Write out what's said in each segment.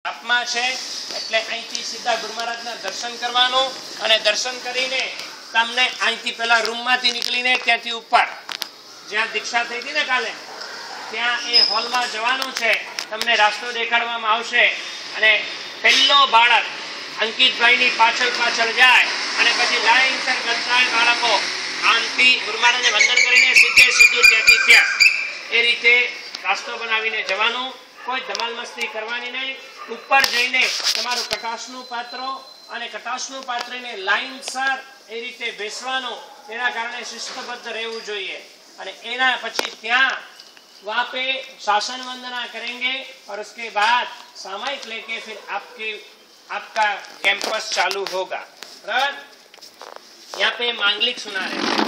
આપમાં છે એટલે અહીંથી સીધા ગુરુ મહારાજના દર્શન કરવાનું અને દર્શન કરીને તમને અહીંથી પેલા રૂમમાંથી નીકળીને ત્યાંથી ઉપર જ્યાં દીક્ષા થઈ હતી ને કાલે ત્યાં એ હોલમાં જવાનું છે. તમને રાસ્તો દેખાડવામાં આવશે અને પહેલો બાળક અંકિતભાઈની પાછળ પાછળ જાય અને પછી લાઈનસર બધા બાળકો આંટી ગુરુ મહારાજને વંદન કરીને સીધું ત્યાંથી ત્યાં એ રીતે રાસ્તો બનાવીને જવાનું. કોઈ ધમાલ મસ્તી કરવાની નહીં. ઉપર જઈને તમારું કટાશનું પાત્ર અને કટાશનું પાત્રને લાઈનસર એ રીતે બેસવાનું. તેના કારણે શિસ્તબદ્ધ રહેવું જોઈએ અને એના પછી ત્યાં वहाँ पे शासन वंदना करेंगे और उसके बाद सामायिक लेके फिर आपका कैंपस चालू होगा. बराबर. यहाँ पे मांगलिक सुना रहे हैं.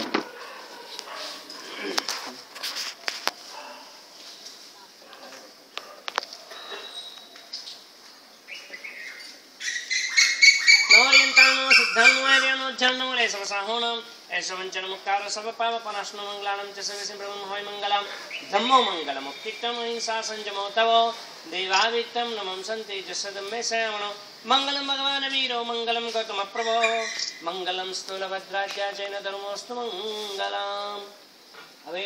नवरियंतानो सिद्धानो आर्यानो जन्नो रे समसाहोणम ऐसा वंचन मुक्तारो सब पाप पनाशनो मंगलानम च सर्वसिं ब्रह्म होय मंगलम धम्मो मंगलम मुक्तित्तम हिंसा संजमो तव देवावित्तम नमं संते जसदम्मे श्यामणो मंगलम भगवान वीरो मंगलम गौतम प्रभो मंगलम स्थूलभद्राज्या जैन धर्मोस्तु मंगलम. હવે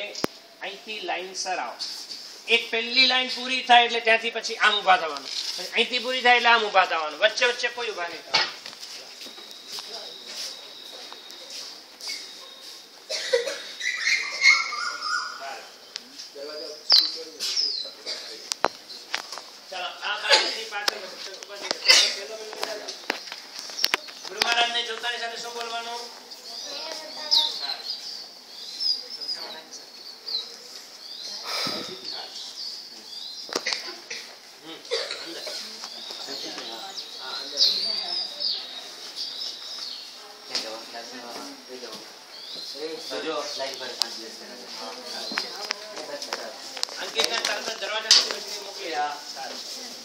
અહીંથી લાઈનસર આવો. એક પહેલી લાઈન પૂરી થાય એટલે ત્યાંથી પછી આમ ઊભા થવાનું. અહીંથી પૂરી થાય એટલે આમ ઊભા થવાનું. વચ્ચે વચ્ચે કોઈ ઊભા નહીં થવાનું. ગુરુ મહારાજને જોતાની સાથે શું બોલવાનું? અંકિતને તરત દરવાજા સુધી મોકલી.